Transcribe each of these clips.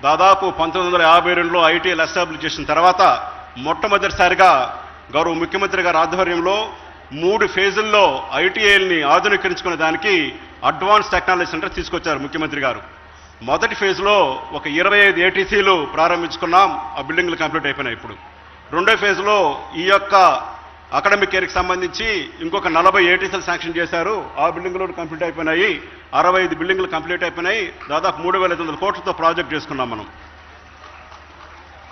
దాదాపు 1952లో ITL establish చేసిన తర్వాత మొట్టమొదటిసారిగా గౌరవ ముఖ్యమంత్రి గారి ఆధ్వర్యంలో 3 ఫేజుల్లో ఐటీఐల్ని ఆధునీకరించుకునే దానికి అడ్వాన్స్ టెక్నాలజీ సెంటర్ తీసుకొచ్చారు ముఖ్యమంత్రి గారు. మొదటి ఫేజ్లో ఒక 25 ఏటీసీలు ప్రారంభించుకున్నాం, ఆ బిల్డింగ్లు కంప్లీట్ అయిపోయినాయి. ఇప్పుడు రెండో ఫేజ్లో ఈ యొక్క అకాడమిక్ ఇయర్కి సంబంధించి ఇంకొక 40 ఏటీసీలు శాంక్షన్ చేశారు, ఆ బిల్డింగ్లు కంప్లీట్ అయిపోయినాయి. 65 బిల్డింగ్లు కంప్లీట్ అయిపోయినాయి. దాదాపు 3,500 కోట్లతో ప్రాజెక్ట్ చేసుకున్నాం మనం.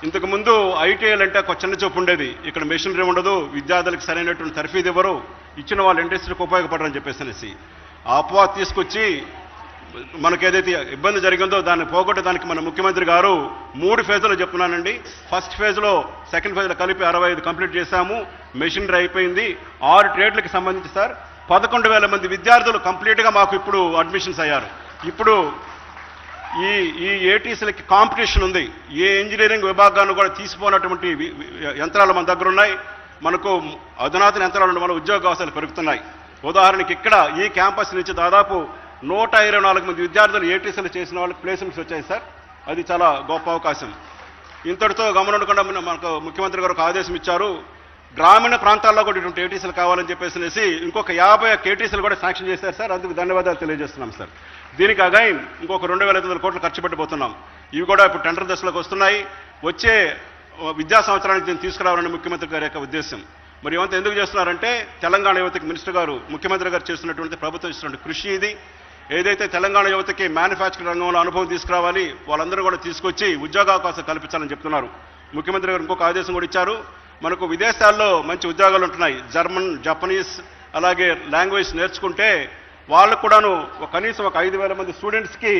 ఇంతకుముందు ఐటీఐలు అంటే ఒక చిన్న చూపు ఉండేది, ఇక్కడ మెషినరీ ఉండదు, విద్యార్థులకు సరైనటువంటి తర్ఫీదు ఇవ్వరు, ఇచ్చిన వాళ్ళు ఇండస్ట్రీకి ఉపయోగపడరని చెప్పేసి ఆ అపవాదం తీసుకొచ్చి మనకు ఏదైతే ఇబ్బంది జరిగిందో దాన్ని పోగొట్టడానికి మన ముఖ్యమంత్రి గారు 3 ఫేజ్లో చెప్తున్నానండి. ఫస్ట్ ఫేజ్లో సెకండ్ ఫేజ్లో కలిపి 65 కంప్లీట్ చేశాము, మెషినరీ అయిపోయింది. 6 ట్రేడ్లకు సంబంధించి సార్ 11,000 మంది విద్యార్థులు కంప్లీట్గా మాకు ఇప్పుడు అడ్మిషన్స్ అయ్యారు. ఇప్పుడు ఈ ఏటీసీలకి కాంపిటీషన్ ఉంది. ఏ ఇంజనీరింగ్ విభాగాన్ని కూడా తీసిపోయినటువంటి యంత్రాలు మన దగ్గర ఉన్నాయి. మనకు అధునాతన యంత్రాలు ఉండడం వల్ల ఉద్యోగ అవకాశాలు పెరుగుతున్నాయి. ఉదాహరణకి ఇక్కడ ఈ క్యాంపస్ నుంచి దాదాపు 124 మంది విద్యార్థులు ఏటీసీలు చేసిన వాళ్ళకి ప్లేస్మెంట్స్ వచ్చాయి సార్. అది చాలా గొప్ప అవకాశం. ఇంతటితో గమనించకుండా మనకు ముఖ్యమంత్రి గారు ఒక ఆదేశం ఇచ్చారు, గ్రామీణ ప్రాంతాల్లో కూడా ఇటువంటి ఏటీసీలు కావాలని చెప్పేసి ఇంకొక 50 ఏటీసీలు కూడా శాంక్షన్ చేశారు సార్. అందుకు ధన్యవాదాలు తెలియజేస్తున్నాం సార్. దీనికి అగైన్ ఇంకొక 2,500 కోట్లు ఖర్చు పెట్టబోతున్నాం. ఇవి కూడా ఇప్పుడు టెండర్ దశలోకి వస్తున్నాయి. వచ్చే విద్యా సంవత్సరానికి దీన్ని తీసుకురావాలని ముఖ్యమంత్రి గారి యొక్క ఉద్దేశం. మరి ఇవంతా ఎందుకు చేస్తున్నారంటే తెలంగాణ యువతకి మినిస్టర్ గారు ముఖ్యమంత్రి గారు చేస్తున్నటువంటి ప్రభుత్వం ఇస్తున్నటువంటి కృషి ఇది. ఏదైతే తెలంగాణ యువతకి మ్యానుఫ్యాక్చరింగ్ రంగంలో అనుభవం తీసుకురావాలి, వాళ్ళందరూ కూడా తీసుకొచ్చి ఉద్యోగావకాశం కల్పించాలని చెప్తున్నారు. ముఖ్యమంత్రి గారు ఇంకొక ఆదేశం కూడా ఇచ్చారు, మనకు విదేశాల్లో మంచి ఉద్యోగాలు ఉంటున్నాయి, జర్మన్, జపనీస్ అలాగే లాంగ్వేజ్ నేర్చుకుంటే వాళ్ళకు కూడాను కనీసం ఒక 5,000 మంది స్టూడెంట్స్కి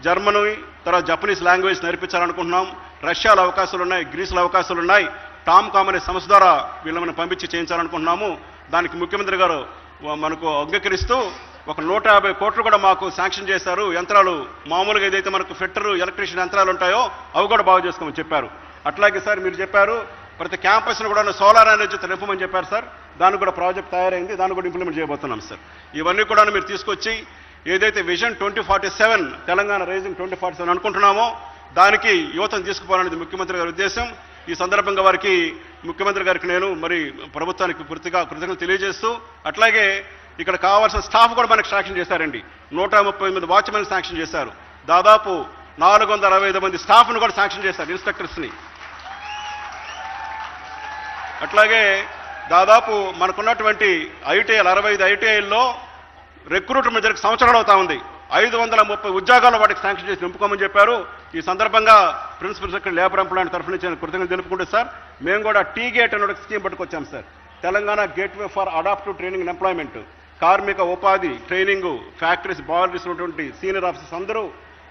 జర్మనీ తర్వాత జపనీస్ లాంగ్వేజ్ నేర్పించాలనుకుంటున్నాం. రష్యాలో అవకాశాలు ఉన్నాయి, గ్రీసులో అవకాశాలు ఉన్నాయి. టామ్కామ్ అనే సంస్థ ద్వారా వీళ్ళని పంపించి చేయించాలనుకుంటున్నాము. దానికి ముఖ్యమంత్రి గారు మనకు అంగీకరిస్తూ ఒక 150 కోట్లు కూడా మాకు శాంక్షన్ చేశారు. యంత్రాలు మామూలుగా ఏదైతే మనకు ఫిట్టరు ఎలక్ట్రీషియన్ యంత్రాలు ఉంటాయో అవి కూడా బాగు చేసుకోమని చెప్పారు. అట్లాగే సార్ మీరు చెప్పారు ప్రతి క్యాంపస్ను కూడా సోలార్ ఎనర్జీతో నింపమని చెప్పారు సార్. దానికి కూడా ప్రాజెక్ట్ తయారైంది, దాన్ని కూడా ఇంప్లిమెంట్ చేయబోతున్నాం సార్. ఇవన్నీ కూడా మీరు తీసుకొచ్చి ఏదైతే విజన్ 2047 తెలంగాణ రైజింగ్ 2047 అనుకుంటున్నామో దానికి యువతను తీసుకుపోవాలనేది ముఖ్యమంత్రి గారి ఉద్దేశం. ఈ సందర్భంగా వారికి ముఖ్యమంత్రి గారికి నేను మరి ప్రభుత్వానికి కృతజ్ఞతలు తెలియజేస్తూ, అట్లాగే ఇక్కడ కావాల్సిన స్టాఫ్ కూడా మనకు శాంక్షన్ చేశారండి. 138 వాచ్మెన్ శాంక్షన్ చేశారు. దాదాపు 465 మంది స్టాఫ్ను కూడా శాంక్షన్ చేశారు, ఇన్స్పెక్టర్స్ని. అట్లాగే దాదాపు మనకున్నటువంటి ఐటీఐలు 65 ఐటీఐల్లో రిక్రూట్మెంట్ జరిగి సంవత్సరాలు అవుతా ఉంది. 530 ఉద్యోగాలు వాటికి శాంక్షన్ చేసి నింపుకోమని చెప్పారు. ఈ సందర్భంగా ప్రిన్సిపల్ సెక్రటరీ లేబర్ ఎంప్లాయ్మెంట్ తరఫు నుంచి కృతజ్ఞతలు తెలుపుకుంటే సార్, మేము కూడా టీ-గేట్ అనే స్కీమ్ పట్టుకొచ్చాం sir. Telangana gateway for adaptive training and employment. కార్మిక ఉపాధి ట్రైనింగ్ ఫ్యాక్టరీస్ బాయిలర్స్ ఉన్నటువంటి సీనియర్ ఆఫీసర్స్ అందరూ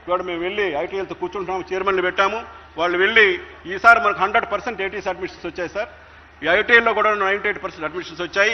కూడా మేము వెళ్ళి ఐటీఐలతో కూర్చుంటున్నాము, చైర్మన్లు పెట్టాము. వాళ్ళు వెళ్ళి ఈసారి మనకు 100% ఏటీసీ అడ్మిషన్స్ వచ్చాయి సార్. ఈ ఐటీఐలో కూడా 98% అడ్మిషన్స్ వచ్చాయి.